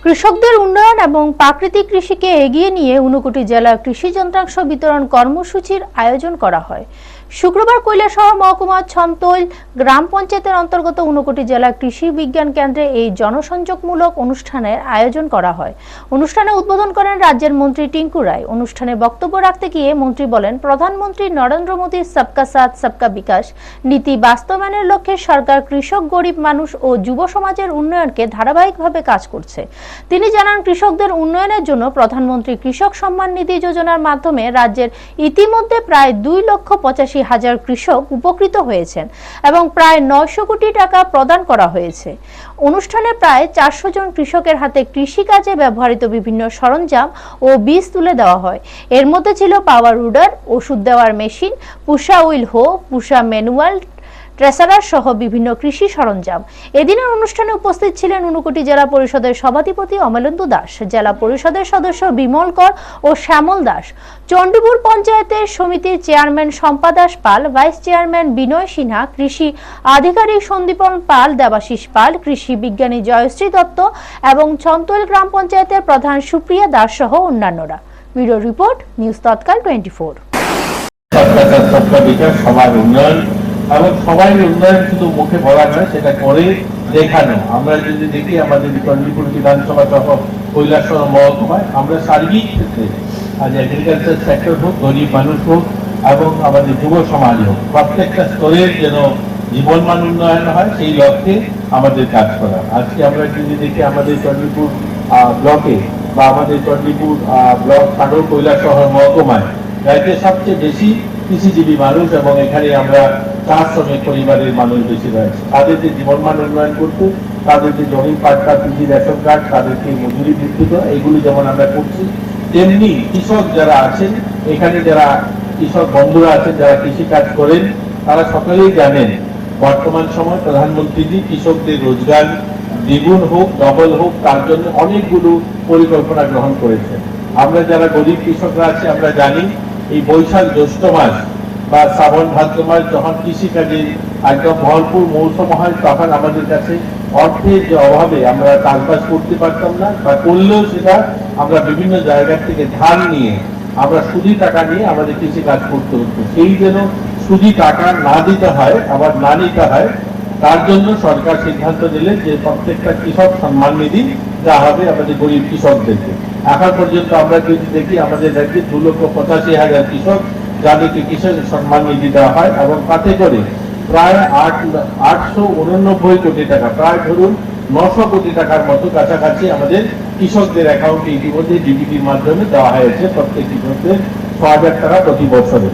কৃষকদের উন্নয়ন এবং প্রাকৃতিক কৃষিকে এগিয়ে নিয়ে 59টি জেলা কৃষি যন্ত্রাংশ বিতরণ কর্মসূচির আয়োজন করা হয়। শুক্রবার কৈলাসহর মহকুমা ছন্তৈল গ্রাম পঞ্চায়েতের অন্তর্গত 59টি জেলা কৃষি বিজ্ঞান কেন্দ্রে এই জনসংযোগমূলক অনুষ্ঠানের আয়োজন করা হয়। অনুষ্ঠানে উদ্বোধন করেন রাজ্যের মন্ত্রী টিঙ্কু রায়। অনুষ্ঠানে বক্তব্য রাখতে গিয়ে মন্ত্রী বলেন, প্রধানমন্ত্রী নরেন্দ্র মোদীর সবকা সাথ সবকা বিকাশ নীতি বাস্তবায়নের লক্ষ্যে সরকার কৃষক, গরিব মানুষ ও যুব সমাজের উন্নয়নকে ধারাবাহিকভাবে কাজ করছে। তিনি জানান, কৃষকদের উন্নয়নের জন্য প্রধানমন্ত্রী কৃষক সম্মান নিধি যোজনার মাধ্যমে রাজ্যের ইতিমধ্যে প্রায় 2,85,000 কৃষক উপকৃত হয়েছেন এবং প্রায় 900 কোটি টাকা প্রদান করা হয়েছে। অনুষ্ঠানে প্রায় 400 জন কৃষকের হাতে কৃষিকাজে ব্যবহৃত বিভিন্ন সরঞ্জাম ও বীজ তুলে দেওয়া হয়। এর মধ্যে ছিল পাওয়ার উডার, ওষুধ দেওয়ার মেশিন, পুষা হুইল হো, পুষা ম্যানুয়াল ট্রেসারার সহ বিভিন্ন কৃষি সরঞ্জাম। এদিনের অনুষ্ঠানে উপস্থিত ছিলেন 59টি জেলা পরিষদের সভাধিপতি অমলেন্দু দাস, জেলা পরিষদের সদস্য বিমল কর ও শ্যামল দাস, চণ্ডীপুর পঞ্চায়েতের সমিতির চেয়ারম্যান শম্পা দাস পাল, ভাইস চেয়ারম্যান বিনয় সিনহা, কৃষি আধিকারিক সন্দীপন পাল, দেবাশিস পাল, কৃষি বিজ্ঞানী জয়শ্রী দত্ত এবং ছন্তৈল গ্রাম পঞ্চায়েতের প্রধান সুপ্রিয়া দাস সহ অন্যান্যরা। ব্যুরো রিপোর্ট, নিউজ তৎকাল 24। এবং সবাই উন্নয়ন শুধু মুখে বলা নয়, সেটা করে দেখানো। আমরা যদি দেখি আমাদের চণ্ডীপুর বিধানসভা সহ কৈলাসহর মহকুমায় আমরা সার্বিক ক্ষেত্রে আজ এগ্রিকালচার সেক্টর হোক, গরিব মানুষ হোক এবং আমাদের যুব সমাজ হোক, প্রত্যেকটা স্তরের যেন জীবনমান উন্নয়ন হয় সেই লক্ষ্যে আমাদের কাজ করা। আজকে আমরা যদি দেখি আমাদের চণ্ডীপুর ব্লকে বা আমাদের চণ্ডীপুর ব্লক ছাড়াও কৈলাসহর মহকুমায় রাজ্যের সবচেয়ে বেশি কৃষিজীবী মানুষ এবং এখানে আমরা 4 শ্রমিক পরিবারের মানুষ বেশি রয়েছে। তাদেরকে জীবনমান উন্নয়ন করতে, তাদেরকে জমি পাট্টা, পিজি রেশন কার্ড, তাদেরকে মজুরি ভিত্তিক এগুলি যেমন আমরা করছি, তেমনি কৃষক যারা আছেন এখানে, যারা কৃষক বন্ধুরা আছেন, যারা কৃষি কাজ করেন, তারা সকলেই জানেন বর্তমান সময় প্রধানমন্ত্রীজি কৃষকদের রোজগার দ্বিগুণ হোক, ডবল হোক, তার জন্য অনেকগুলো পরিকল্পনা গ্রহণ করেছেন। আমরা যারা গরিব কৃষকরা আছি আমরা জানি এই বৈশাখ জ্যৈষ্ঠ মাস বা শ্রাবণ ভাদ্র মাস যখন কৃষিকাজে একদম ভরপুর মৌসুম হয়, তখন আমাদের কাছে অর্থের যে অভাবে আমরা চাষবাস করতে পারতাম না, বা করলেও সেটা আমরা বিভিন্ন জায়গা থেকে ধার নিয়ে, আমরা সুদি টাকা নিয়ে আমাদের কৃষি কাজ করতে হতো। সেই যেন সুদি টাকা না দিতে হয়, আবার না নিতে হয়, তার জন্য সরকার সিদ্ধান্ত নিলেন যে প্রত্যেকটা কৃষক সম্মান নিধি দেওয়া হবে আমাদের গরিব কৃষকদেরকে। এখন পর্যন্ত আমরা যদি দেখি আমাদের রাজ্যে 2,85,000 কৃষক যাদেরকে কৃষক সম্মান নিধি দেওয়া হয় এবং তাতে করে প্রায় 889 কোটি টাকা, প্রায় ধরুন 900 কোটি টাকার মতো কাছাকাছি আমাদের কৃষকদের অ্যাকাউন্টে ইতিমধ্যে ডিবিটির মাধ্যমে দেওয়া হয়েছে। প্রত্যেক কৃষকদের 6,000 টাকা প্রতি বছরে।